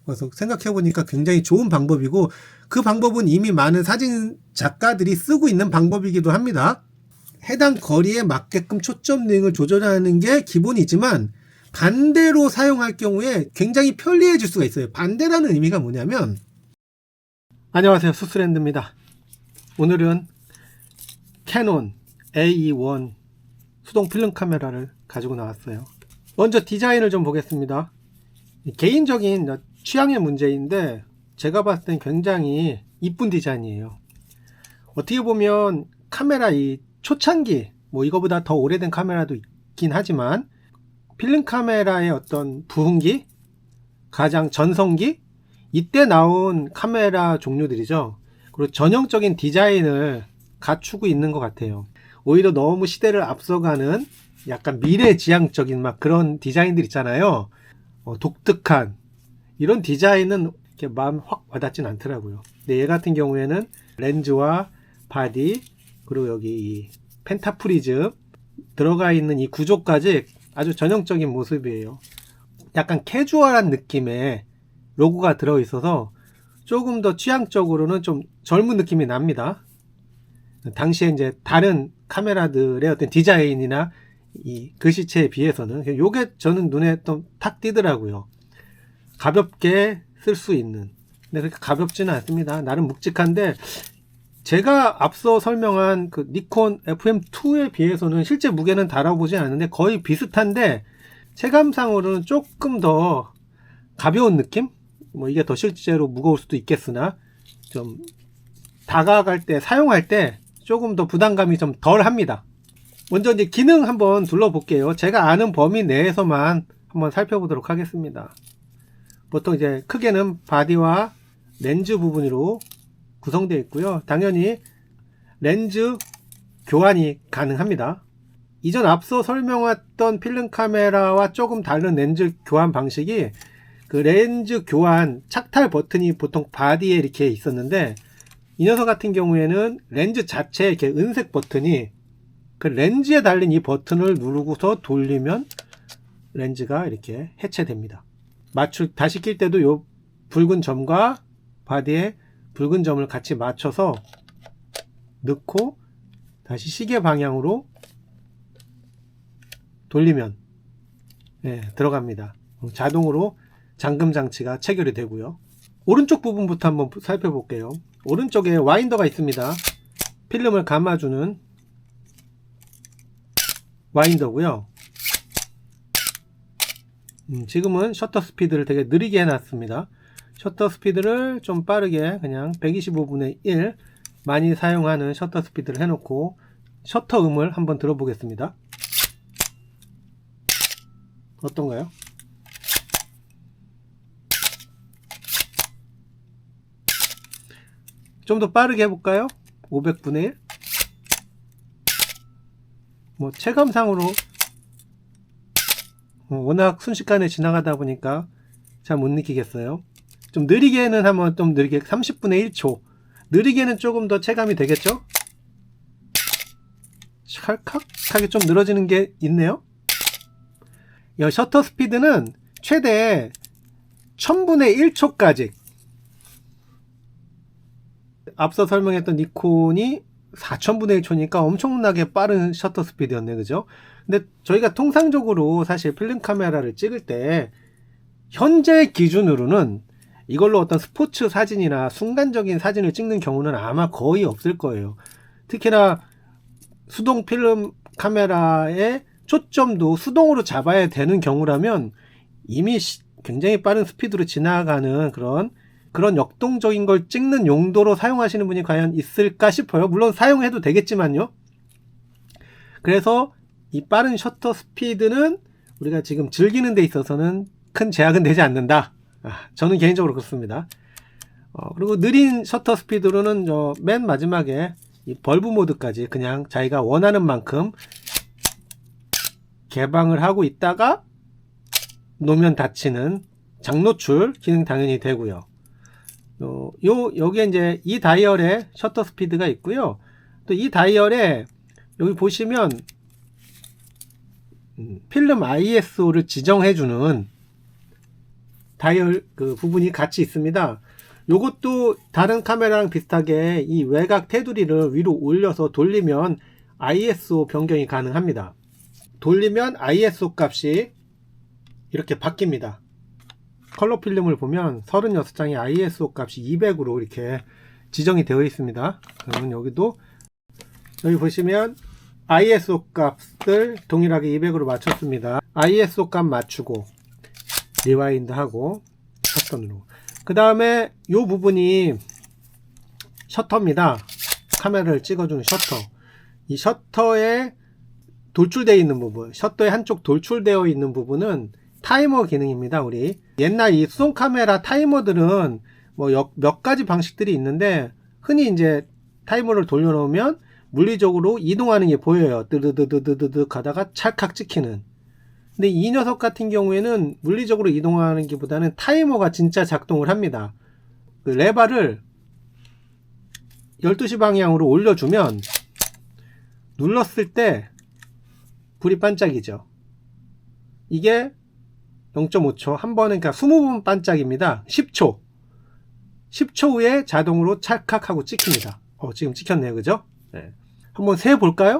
그래서 생각해보니까 굉장히 좋은 방법이고, 그 방법은 이미 많은 사진 작가들이 쓰고 있는 방법이기도 합니다. 해당 거리에 맞게끔 초점 링을 조절하는 게 기본이지만, 반대로 사용할 경우에 굉장히 편리해질 수가 있어요. 반대라는 의미가 뭐냐면, 안녕하세요, 수스랜드입니다. 오늘은 캐논 AE1 수동 필름 카메라를 가지고 나왔어요. 먼저 디자인을 좀 보겠습니다. 개인적인 취향의 문제인데 제가 봤을 땐 굉장히 이쁜 디자인이에요. 어떻게 보면 카메라 이 초창기, 뭐 이거보다 더 오래된 카메라도 있긴 하지만 필름 카메라의 어떤 부흥기, 가장 전성기, 이때 나온 카메라 종류들이죠. 그리고 전형적인 디자인을 갖추고 있는 것 같아요. 오히려 너무 시대를 앞서가는 약간 미래지향적인 막 그런 디자인들 있잖아요. 독특한 이런 디자인은 이렇게 마음 확 와닿진 않더라고요. 근데 얘 같은 경우에는 렌즈와 바디, 그리고 여기 이 펜타프리즘 들어가 있는 이 구조까지 아주 전형적인 모습이에요. 약간 캐주얼한 느낌의 로고가 들어있어서 조금 더 취향적으로는 좀 젊은 느낌이 납니다. 당시에 이제 다른 카메라들의 어떤 디자인이나 이 글씨체에 비해서는 요게 저는 눈에 좀 탁 띄더라고요. 가볍게 쓸 수 있는. 근데 그렇게 가볍지는 않습니다. 나름 묵직한데 제가 앞서 설명한 그 니콘 FM2에 비해서는 실제 무게는 달아보지 않는데 거의 비슷한데 체감상으로는 조금 더 가벼운 느낌? 뭐 이게 더 실제로 무거울 수도 있겠으나 좀 다가갈 때, 사용할 때 조금 더 부담감이 좀 덜 합니다. 먼저 이제 기능 한번 둘러볼게요. 제가 아는 범위 내에서만 한번 살펴보도록 하겠습니다. 보통 이제 크게는 바디와 렌즈 부분으로 구성되어 있고요. 당연히 렌즈 교환이 가능합니다. 이전 앞서 설명했던 필름 카메라와 조금 다른 렌즈 교환 방식이 그 렌즈 교환 착탈 버튼이 보통 바디에 이렇게 있었는데 이 녀석 같은 경우에는 렌즈 자체에 이렇게 은색 버튼이 그 렌즈에 달린 이 버튼을 누르고서 돌리면 렌즈가 이렇게 해체됩니다. 다시 낄 때도 요 붉은 점과 바디에 붉은 점을 같이 맞춰서 넣고 다시 시계 방향으로 돌리면 들어갑니다. 자동으로 잠금 장치가 체결이 되고요. 오른쪽 부분부터 한번 살펴볼게요. 오른쪽에 와인더가 있습니다. 필름을 감아주는 와인더고요. 지금은 셔터 스피드를 되게 느리게 해놨습니다. 셔터 스피드를 좀 빠르게 그냥 125분의 1 많이 사용하는 셔터 스피드를 해놓고 셔터 음을 한번 들어보겠습니다. 어떤가요? 좀 더 빠르게 해볼까요? 500분의 1 뭐 체감상으로 워낙 순식간에 지나가다 보니까 잘 못 느끼겠어요. 좀 느리게는 한번 좀 느리게 30분의 1초 느리게는 조금 더 체감이 되겠죠? 찰칵하게 좀 늘어지는 게 있네요. 이 셔터 스피드는 최대 1000분의 1초까지 앞서 설명했던 니콘이 4000분의 1초니까 엄청나게 빠른 셔터 스피드였네, 그죠? 근데 저희가 통상적으로 사실 필름 카메라를 찍을 때 현재 기준으로는 이걸로 어떤 스포츠 사진이나 순간적인 사진을 찍는 경우는 아마 거의 없을 거예요. 특히나 수동 필름 카메라의 초점도 수동으로 잡아야 되는 경우라면 이미 굉장히 빠른 스피드로 지나가는 그런 역동적인 걸 찍는 용도로 사용하시는 분이 과연 있을까 싶어요. 물론 사용해도 되겠지만요. 그래서 이 빠른 셔터 스피드는 우리가 지금 즐기는 데 있어서는 큰 제약은 되지 않는다. 저는 개인적으로 그렇습니다. 그리고 느린 셔터 스피드로는 맨 마지막에 이 벌브 모드까지 그냥 자기가 원하는 만큼 개방을 하고 있다가 놓으면 닫히는 장노출 기능 당연히 되고요. 여기에 이제 이 다이얼에 셔터 스피드가 있고요. 또 이 다이얼에 여기 보시면 필름 ISO를 지정해주는 다이얼 그 부분이 같이 있습니다. 요것도 다른 카메라랑 비슷하게 이 외곽 테두리를 위로 올려서 돌리면 ISO 변경이 가능합니다. 돌리면 ISO 값이 이렇게 바뀝니다. 컬러 필름을 보면 36장의 ISO 값이 200으로 이렇게 지정이 되어 있습니다. 그러면 여기도 여기 보시면 ISO 값을 동일하게 200으로 맞췄습니다. ISO 값 맞추고 리와인드 하고 셔터로, 그 다음에 이 부분이 셔터입니다. 카메라를 찍어주는 셔터. 이 셔터에 돌출되어 있는 부분, 셔터의 한쪽 돌출되어 있는 부분은 타이머 기능입니다. 우리 옛날 이 수동 카메라 타이머들은 뭐 몇 가지 방식들이 있는데, 흔히 이제 타이머를 돌려놓으면 물리적으로 이동하는 게 보여요. 뜨드드드드드 가다가 찰칵 찍히는. 근데 이 녀석 같은 경우에는 물리적으로 이동하는 게 보다는 타이머가 진짜 작동을 합니다. 그 레버를 12시 방향으로 올려주면 눌렀을 때 불이 반짝이죠. 이게 0.5초, 한 번에 그러니까 20번 반짝입니다. 10초. 10초 후에 자동으로 찰칵 하고 찍힙니다. 지금 찍혔네요. 그죠? 네. 한번 세 볼까요?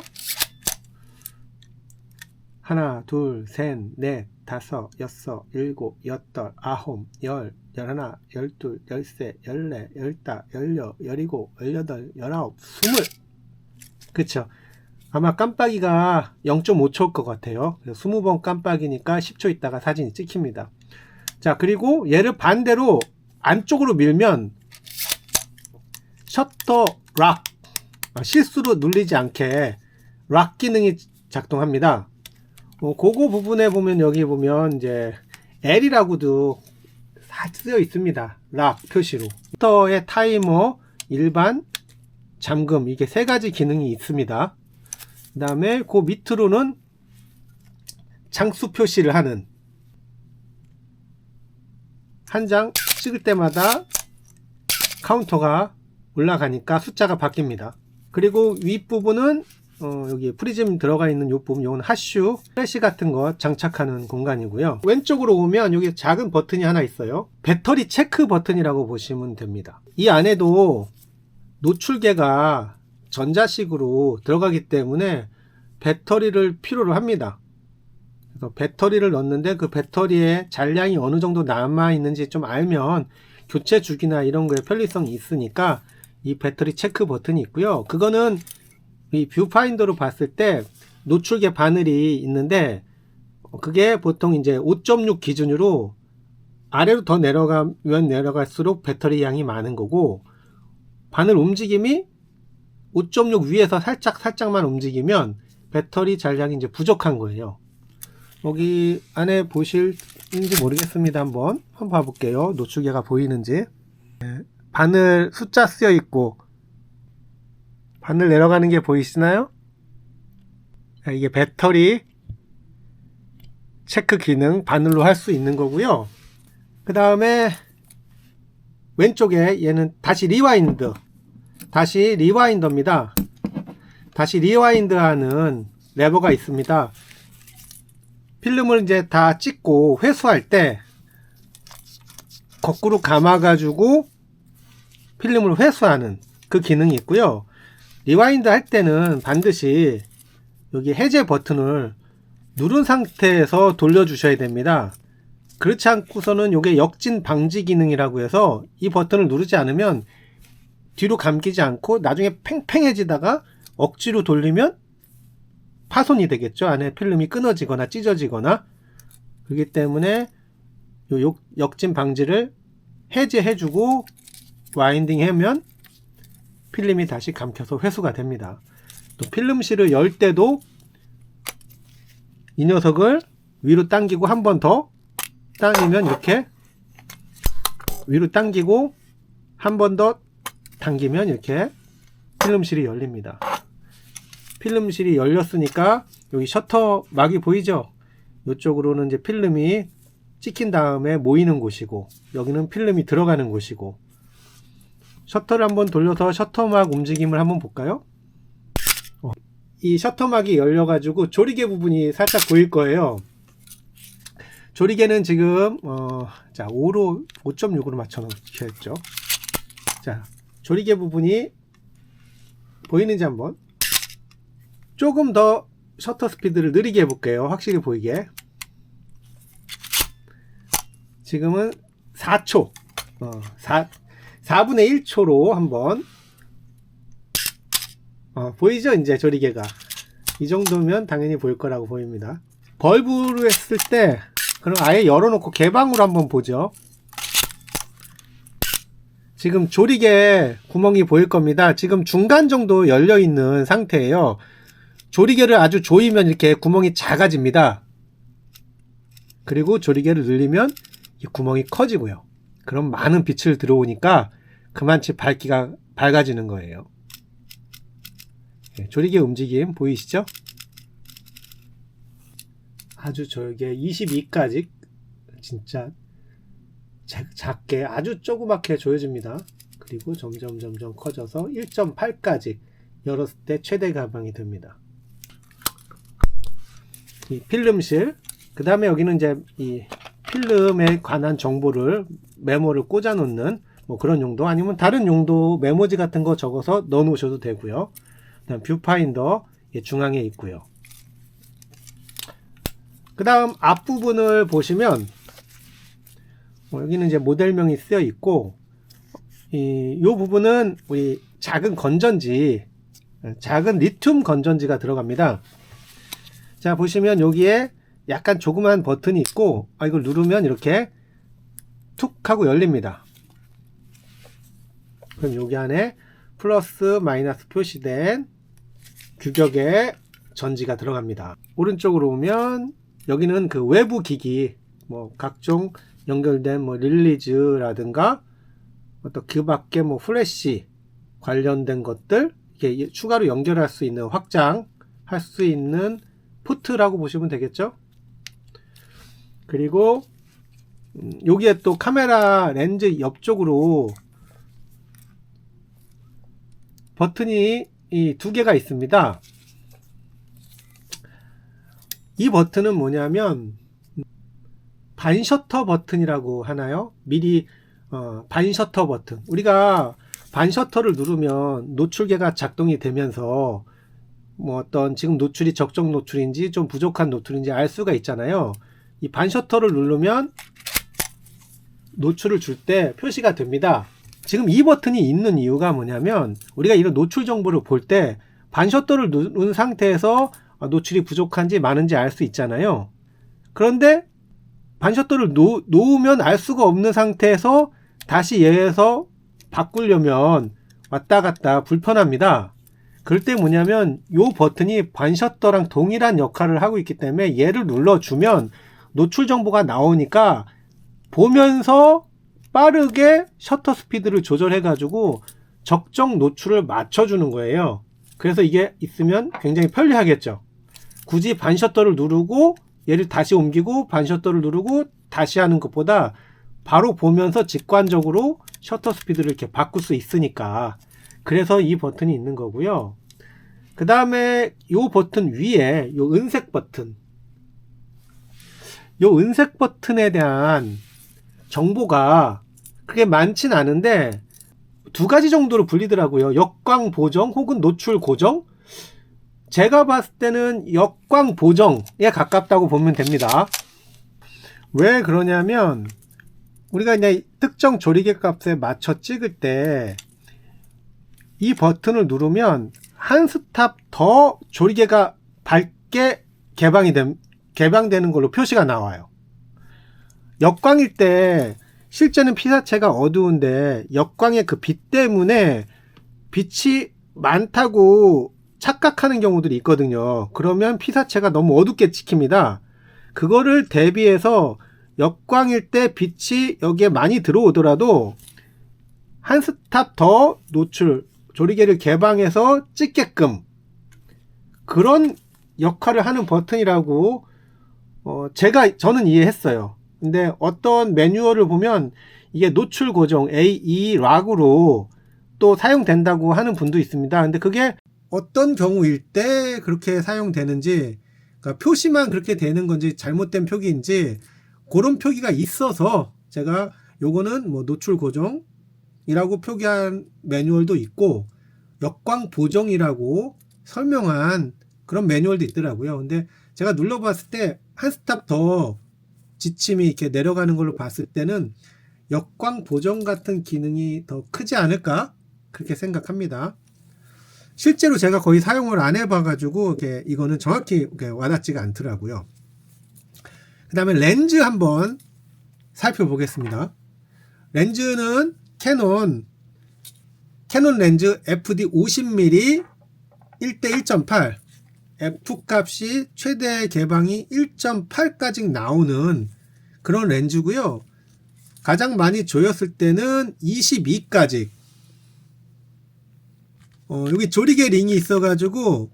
하나, 둘, 셋, 넷, 다섯, 여섯, 일곱, 여덟, 아홉, 열, 열하나, 열둘, 열세, 열네, 열다, 열여, 열일곱, 열여덟, 열아홉, 20. 그쵸? 아마 깜빡이가 0.5초일 것 같아요. 20번 깜빡이니까 10초 있다가 사진이 찍힙니다. 자, 그리고 얘를 반대로 안쪽으로 밀면 셔터 락, 실수로 눌리지 않게 락 기능이 작동합니다. 그거 부분에 보면 여기 보면 이제 L이라고도 쓰여 있습니다. 락 표시로. 셔터의 타이머, 일반, 잠금, 이게 세 가지 기능이 있습니다. 그 다음에 그 밑으로는 장수 표시를 하는, 한 장 찍을 때마다 카운터가 올라가니까 숫자가 바뀝니다. 그리고 윗부분은 여기 프리즘 들어가 있는 이 부분, 이건 핫슈, 플래시 같은 거 장착하는 공간이고요. 왼쪽으로 오면 여기 작은 버튼이 하나 있어요. 배터리 체크 버튼이라고 보시면 됩니다. 이 안에도 노출계가 전자식으로 들어가기 때문에 배터리를 필요로 합니다. 그래서 배터리를 넣는데 그 배터리에 잔량이 어느 정도 남아 있는지 좀 알면 교체 주기나 이런 거에 편리성이 있으니까 이 배터리 체크 버튼이 있고요. 그거는 이 뷰파인더로 봤을 때 노출계 바늘이 있는데, 그게 보통 이제 5.6 기준으로 아래로 더 내려가면 내려갈수록 배터리 양이 많은 거고, 바늘 움직임이 5.6 위에서 살짝만 움직이면 배터리 잔량이 이제 부족한 거예요. 여기 안에 보실지 모르겠습니다. 한번 봐볼게요. 노출계가 보이는지. 바늘 숫자 쓰여 있고 바늘 내려가는 게 보이시나요? 이게 배터리 체크 기능 바늘로 할 수 있는 거고요. 그 다음에 왼쪽에 얘는 다시 리와인더입니다. 다시 리와인드 하는 레버가 있습니다. 필름을 이제 다 찍고 회수할 때 거꾸로 감아 가지고 필름을 회수하는 그 기능이 있고요. 리와인드 할 때는 반드시 여기 해제 버튼을 누른 상태에서 돌려주셔야 됩니다. 그렇지 않고서는 이게 역진 방지 기능이라고 해서 이 버튼을 누르지 않으면 뒤로 감기지 않고 나중에 팽팽해지다가 억지로 돌리면 파손이 되겠죠. 안에 필름이 끊어지거나 찢어지거나. 그렇기 때문에 요 역진 방지를 해제해주고 와인딩 하면 필름이 다시 감켜서 회수가 됩니다. 또 필름실을 열 때도 이 녀석을 위로 당기고 한 번 더 당기면 이렇게 위로 당기고 한 번 더 당기면 이렇게 필름실이 열립니다. 필름실이 열렸으니까 여기 셔터 막이 보이죠? 이쪽으로는 이제 필름이 찍힌 다음에 모이는 곳이고, 여기는 필름이 들어가는 곳이고. 셔터를 한번 돌려서 셔터막 움직임을 한번 볼까요? 이 셔터막이 열려가지고 조리개 부분이 살짝 보일 거예요. 조리개는 지금 자 5.6으로 맞춰 놓겠죠. 자, 조리개 부분이 보이는지 한번 조금 더 셔터 스피드를 느리게 해볼게요. 확실히 보이게. 지금은 4초 4분의 1초로 한번 보이죠? 이제 조리개가 이 정도면 당연히 보일 거라고 보입니다. 벌브로 했을 때 그럼 아예 열어놓고 개방으로 한번 보죠. 지금 조리개 구멍이 보일 겁니다. 지금 중간 정도 열려 있는 상태예요. 조리개를 아주 조이면 이렇게 구멍이 작아집니다. 그리고 조리개를 늘리면 이 구멍이 커지고요. 그럼 많은 빛을 들어오니까 그만치 밝기가 밝아지는 거예요. 조리개 움직임 보이시죠? 아주 저게 22까지 진짜 작게 아주 조그맣게 조여집니다. 그리고 점점 커져서 1.8까지 열었을 때 최대 가방이 됩니다. 이 필름실, 그 다음에 여기는 이제 이 필름에 관한 정보를 메모를 꽂아 놓는 뭐 그런 용도, 아니면 다른 용도 메모지 같은 거 적어서 넣어 놓으셔도 되고요. 그다음 뷰파인더 중앙에 있고요. 그 다음 앞부분을 보시면 여기는 이제 모델명이 쓰여 있고, 이 부분은 우리 작은 건전지, 작은 리튬 건전지가 들어갑니다. 자, 보시면 여기에 약간 조그만 버튼이 있고, 이걸 누르면 이렇게 툭 하고 열립니다. 그럼 여기 안에 플러스 마이너스 표시된 규격의 전지가 들어갑니다. 오른쪽으로 오면 여기는 그 외부 기기, 뭐 각종 연결된 뭐 릴리즈라든가 어떤 그 밖에 뭐 플래시 관련된 것들 이렇게 추가로 연결할 수 있는, 확장할 수 있는 포트라고 보시면 되겠죠. 그리고 여기에 또 카메라 렌즈 옆쪽으로 버튼이 이 두 개가 있습니다. 이 버튼은 뭐냐면 반셔터 버튼이라고 하나요? 미리 반셔터 버튼. 우리가 반셔터를 누르면 노출계가 작동이 되면서 뭐 어떤 지금 노출이 적정 노출인지 좀 부족한 노출인지 알 수가 있잖아요. 이 반셔터를 누르면 노출을 줄 때 표시가 됩니다. 지금 이 버튼이 있는 이유가 뭐냐면 우리가 이런 노출 정보를 볼 때 반셔터를 누른 상태에서 노출이 부족한지 많은지 알 수 있잖아요. 그런데 반셔터를 놓으면 알 수가 없는 상태에서 다시 얘에서 바꾸려면 왔다 갔다 불편합니다. 그럴 때 뭐냐면 이 버튼이 반셔터랑 동일한 역할을 하고 있기 때문에 얘를 눌러주면 노출 정보가 나오니까 보면서 빠르게 셔터 스피드를 조절해 가지고 적정 노출을 맞춰주는 거예요. 그래서 이게 있으면 굉장히 편리하겠죠. 굳이 반셔터를 누르고 얘를 다시 옮기고 반셔터를 누르고 다시 하는 것보다 바로 보면서 직관적으로 셔터 스피드를 이렇게 바꿀 수 있으니까, 그래서 이 버튼이 있는 거고요. 그 다음에 이 버튼 위에 이 은색 버튼, 이 은색 버튼에 대한 정보가 그게 많진 않은데 두 가지 정도로 불리더라고요. 역광 보정 혹은 노출 고정. 제가 봤을 때는 역광 보정에 가깝다고 보면 됩니다. 왜 그러냐면 우리가 이제 특정 조리개 값에 맞춰 찍을 때 이 버튼을 누르면 한 스탑 더 조리개가 밝게 개방되는 걸로 표시가 나와요. 역광일 때 실제는 피사체가 어두운데 역광의 그 빛 때문에 빛이 많다고 착각하는 경우들이 있거든요. 그러면 피사체가 너무 어둡게 찍힙니다. 그거를 대비해서 역광일 때 빛이 여기에 많이 들어오더라도 한 스탑 더 노출, 조리개를 개방해서 찍게끔 그런 역할을 하는 버튼이라고 저는 이해했어요. 근데 어떤 매뉴얼을 보면 이게 노출 고정 AE 락으로 또 사용된다고 하는 분도 있습니다. 근데 그게 어떤 경우일 때 그렇게 사용되는지, 그러니까 표시만 그렇게 되는 건지 잘못된 표기인지 그런 표기가 있어서 제가 요거는 뭐 노출 고정이라고 표기한 매뉴얼도 있고 역광 보정이라고 설명한 그런 매뉴얼도 있더라고요. 근데 제가 눌러봤을 때 한 스탑 더 지침이 이렇게 내려가는 걸로 봤을 때는 역광 보정 같은 기능이 더 크지 않을까 그렇게 생각합니다. 실제로 제가 거의 사용을 안 해봐가지고 이거는 정확히 와닿지가 않더라고요. 그 다음에 렌즈 한번 살펴보겠습니다. 렌즈는 캐논 렌즈 FD 50mm 1:1.8 F값이 최대 개방이 1.8까지 나오는 그런 렌즈고요. 가장 많이 조였을 때는 22까지. 여기 조리개 링이 있어가지고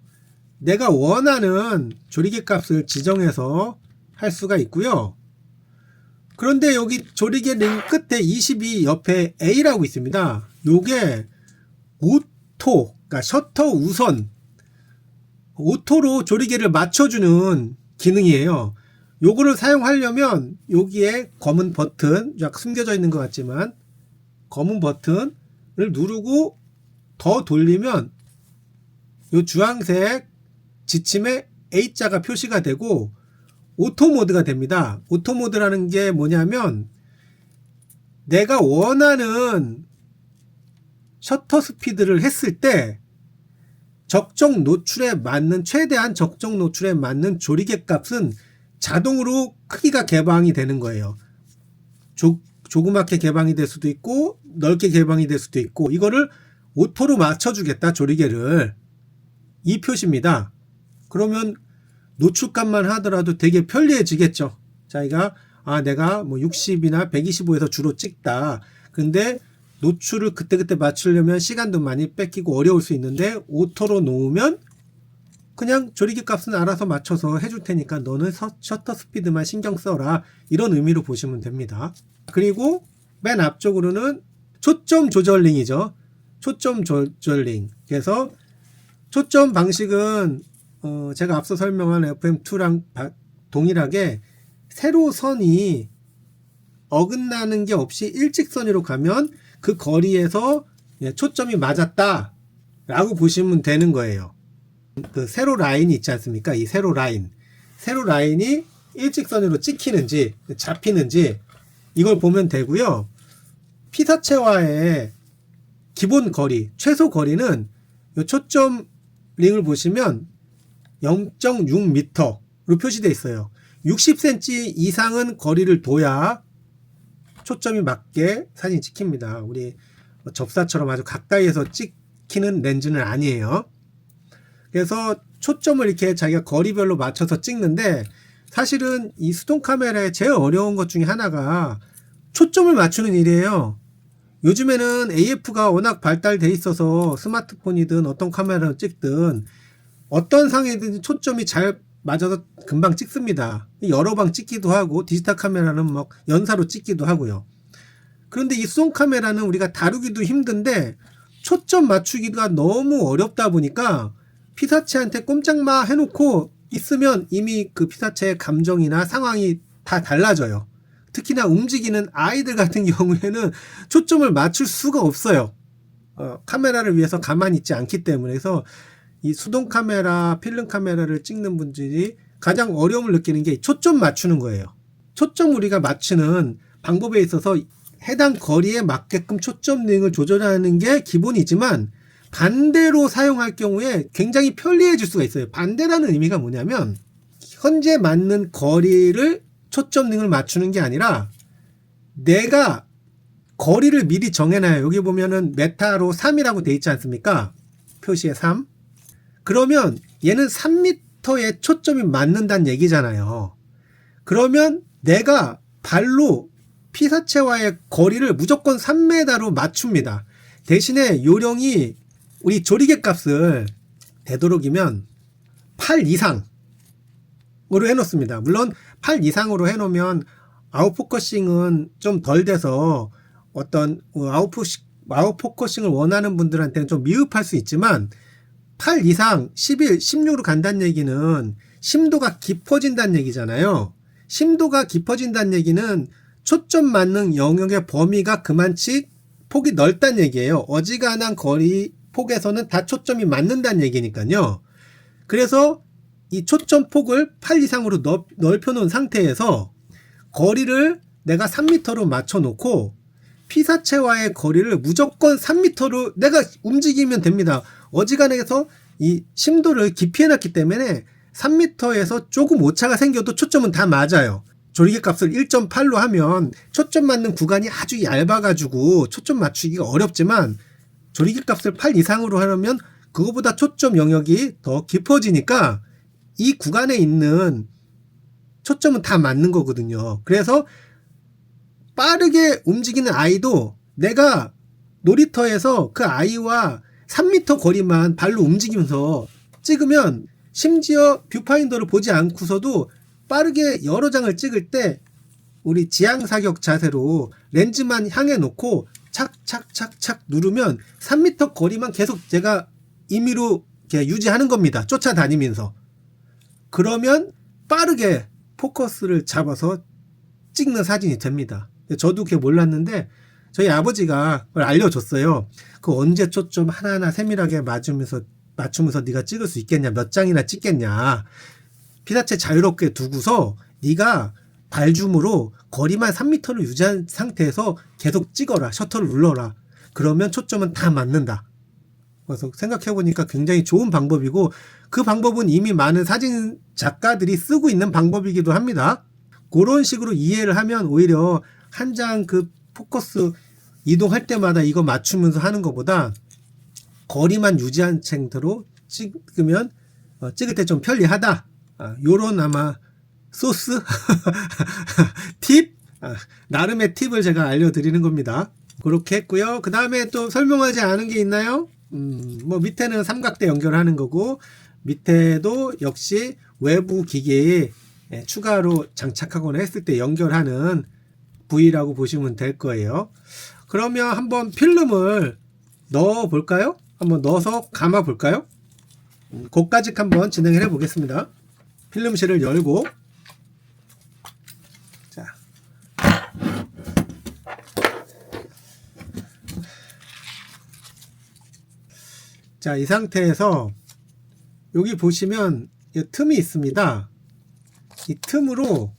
내가 원하는 조리개 값을 지정해서 할 수가 있고요. 그런데 여기 조리개 링 끝에 22 옆에 A라고 있습니다. 요게 오토, 그러니까 셔터 우선 오토로 조리개를 맞춰주는 기능이에요. 요거를 사용하려면 여기에 검은 버튼, 약 숨겨져 있는 것 같지만 검은 버튼을 누르고 더 돌리면 요 주황색 지침에 A자가 표시가 되고 오토 모드가 됩니다. 오토 모드라는 게 뭐냐면 내가 원하는 셔터 스피드를 했을 때 적정 노출에 맞는 최대한 적정 노출에 맞는 조리개 값은 자동으로 크기가 개방이 되는 거예요. 조그맣게 개방이 될 수도 있고 넓게 개방이 될 수도 있고 이거를 오토로 맞춰주겠다 조리개를 이 표시입니다. 그러면 노출값만 하더라도 되게 편리해지겠죠. 자기가 내가 뭐 60이나 125에서 주로 찍다. 근데 노출을 그때그때 맞추려면 시간도 많이 뺏기고 어려울 수 있는데 오토로 놓으면 그냥 조리개 값은 알아서 맞춰서 해줄 테니까 너는 셔터 스피드만 신경 써라. 이런 의미로 보시면 됩니다. 그리고 맨 앞쪽으로는 초점 조절링이죠. 초점 조절링. 그래서 초점 방식은 제가 앞서 설명한 FM2랑 동일하게 세로선이 어긋나는 게 없이 일직선으로 가면 그 거리에서 초점이 맞았다 라고 보시면 되는 거예요. 그 세로 라인이 있지 않습니까? 이 세로 라인이 일직선으로 찍히는지 잡히는지 이걸 보면 되고요. 피사체와의 기본 거리, 최소 거리는 이 초점 링을 보시면 0.6m로 표시되어 있어요. 60cm 이상은 거리를 둬야 초점이 맞게 사진이 찍힙니다. 우리 접사처럼 아주 가까이에서 찍히는 렌즈는 아니에요. 그래서 초점을 이렇게 자기가 거리별로 맞춰서 찍는데 사실은 이 수동 카메라의 제일 어려운 것 중에 하나가 초점을 맞추는 일이에요. 요즘에는 AF가 워낙 발달돼 있어서 스마트폰이든 어떤 카메라로 찍든 어떤 상에든 초점이 잘 맞아서 금방 찍습니다. 여러 방 찍기도 하고 디지털 카메라는 막 연사로 찍기도 하고요. 그런데 이 수동 카메라는 우리가 다루기도 힘든데 초점 맞추기가 너무 어렵다 보니까 피사체한테 꼼짝마 해놓고 있으면 이미 그 피사체의 감정이나 상황이 다 달라져요. 특히나 움직이는 아이들 같은 경우에는 초점을 맞출 수가 없어요. 카메라를 위해서 가만히 있지 않기 때문에. 그래서 이 수동 카메라, 필름 카메라를 찍는 분들이 가장 어려움을 느끼는 게 초점 맞추는 거예요. 초점 우리가 맞추는 방법에 있어서 해당 거리에 맞게끔 초점 링을 조절하는 게 기본이지만 반대로 사용할 경우에 굉장히 편리해질 수가 있어요. 반대라는 의미가 뭐냐면 현재 맞는 거리를 초점 링을 맞추는 게 아니라 내가 거리를 미리 정해놔요. 여기 보면은 메타로 3이라고 돼 있지 않습니까? 표시에 3. 그러면 얘는 3m에 초점이 맞는다는 얘기잖아요. 그러면 내가 발로 피사체와의 거리를 무조건 3m로 맞춥니다. 대신에 요령이 우리 조리개 값을 되도록이면 8 이상으로 해놓습니다. 물론 8 이상으로 해놓으면 아웃포커싱은 좀 덜 돼서 어떤 아웃포커싱을 원하는 분들한테는 좀 미흡할 수 있지만 8 이상, 11, 16으로 간다는 얘기는 심도가 깊어진다는 얘기잖아요. 심도가 깊어진다는 얘기는 초점 맞는 영역의 범위가 그만치 폭이 넓다는 얘기예요. 어지간한 거리 폭에서는 다 초점이 맞는다는 얘기니까요. 그래서 이 초점 폭을 8 이상으로 넓혀 놓은 상태에서 거리를 내가 3m로 맞춰 놓고 피사체와의 거리를 무조건 3m로 내가 움직이면 됩니다. 어지간해서 이 심도를 깊이 해놨기 때문에 3m에서 조금 오차가 생겨도 초점은 다 맞아요. 조리개 값을 1.8로 하면 초점 맞는 구간이 아주 얇아가지고 초점 맞추기가 어렵지만 조리개 값을 8 이상으로 하려면 그거보다 초점 영역이 더 깊어지니까 이 구간에 있는 초점은 다 맞는 거거든요. 그래서 빠르게 움직이는 아이도 내가 놀이터에서 그 아이와 3m 거리만 발로 움직이면서 찍으면 심지어 뷰파인더를 보지 않고서도 빠르게 여러 장을 찍을 때 우리 지향사격 자세로 렌즈만 향해 놓고 착착착착 누르면 3m 거리만 계속 제가 임의로 유지하는 겁니다. 쫓아다니면서. 그러면 빠르게 포커스를 잡아서 찍는 사진이 됩니다. 저도 그게 몰랐는데 저희 아버지가 그걸 알려줬어요. 그 언제 초점 하나하나 세밀하게 맞추면서 네가 찍을 수 있겠냐, 몇 장이나 찍겠냐. 피사체 자유롭게 두고서 네가 발줌으로 거리만 3m를 유지한 상태에서 계속 찍어라. 셔터를 눌러라. 그러면 초점은 다 맞는다. 그래서 생각해보니까 굉장히 좋은 방법이고 그 방법은 이미 많은 사진 작가들이 쓰고 있는 방법이기도 합니다. 그런 식으로 이해를 하면 오히려 한 장 그 포커스 이동할 때마다 이거 맞추면서 하는 것보다 거리만 유지한 상태로 찍으면 찍을 때 좀 편리하다. 요런 아마 소스 팁? 나름의 팁을 제가 알려드리는 겁니다. 그렇게 했고요. 그 다음에 또 설명하지 않은 게 있나요? 뭐 밑에는 삼각대 연결하는 거고 밑에도 역시 외부 기계에 추가로 장착하거나 했을 때 연결하는 부위라고 보시면 될 거예요. 그러면 한번 필름을 넣어 볼까요? 한번 넣어서 감아 볼까요? 그까지 한번 진행을 해 보겠습니다. 필름실을 열고 자, 이 상태에서 여기 보시면 이 틈이 있습니다. 이 틈으로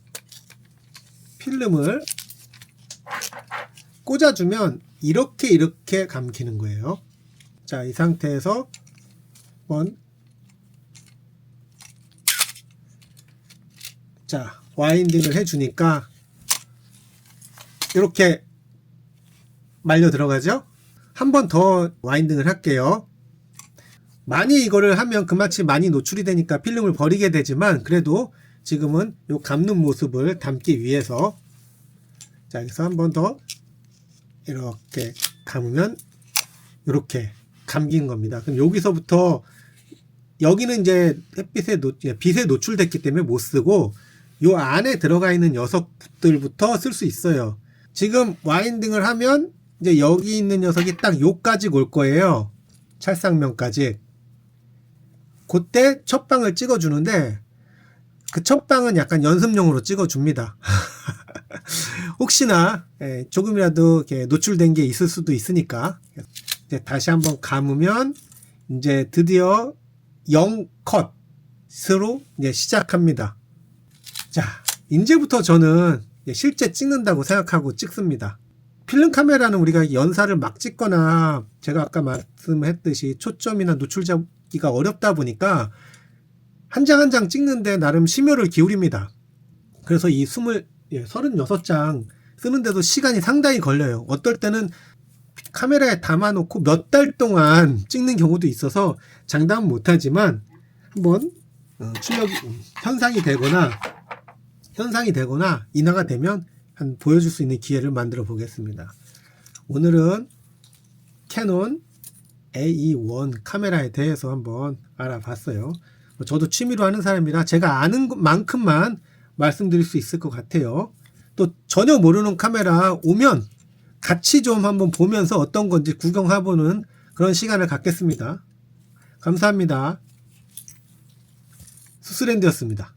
필름을 꽂아주면 이렇게 감기는 거예요. 자, 이 상태에서 한번 자, 와인딩을 해주니까 이렇게 말려 들어가죠. 한 번 더 와인딩을 할게요. 많이 이거를 하면 그마치 많이 노출이 되니까 필름을 버리게 되지만 그래도 지금은 요 감는 모습을 담기 위해서 자, 여기서 한 번 더 이렇게 감으면 이렇게 감긴 겁니다. 그럼 여기서부터 여기는 이제 햇빛에 빛에 노출됐기 때문에 못 쓰고 요 안에 들어가 있는 녀석들부터 쓸 수 있어요. 지금 와인딩을 하면 이제 여기 있는 녀석이 딱 요까지 올 거예요. 찰상면까지. 그때 첫 방을 찍어주는데 그 첫 방은 약간 연습용으로 찍어줍니다. 혹시나 조금이라도 이렇게 노출된 게 있을 수도 있으니까 이제 다시 한번 감으면 이제 드디어 0컷으로 이제 시작합니다. 자, 이제부터 저는 실제 찍는다고 생각하고 찍습니다. 필름 카메라는 우리가 연사를 막 찍거나 제가 아까 말씀했듯이 초점이나 노출 잡기가 어렵다 보니까 한 장 한 장 찍는데 나름 심혈을 기울입니다. 그래서 이 36장 쓰는데도 시간이 상당히 걸려요. 어떨 때는 카메라에 담아놓고 몇 달 동안 찍는 경우도 있어서 장담은 못하지만 한번 출력이 현상이 되거나 인하가 되면 한 보여줄 수 있는 기회를 만들어 보겠습니다. 오늘은 캐논 AE1 카메라에 대해서 한번 알아봤어요. 저도 취미로 하는 사람이라 제가 아는 만큼만 말씀드릴 수 있을 것 같아요. 또 전혀 모르는 카메라 오면 같이 좀 한번 보면서 어떤 건지 구경해보는 그런 시간을 갖겠습니다. 감사합니다. 수스랜드였습니다.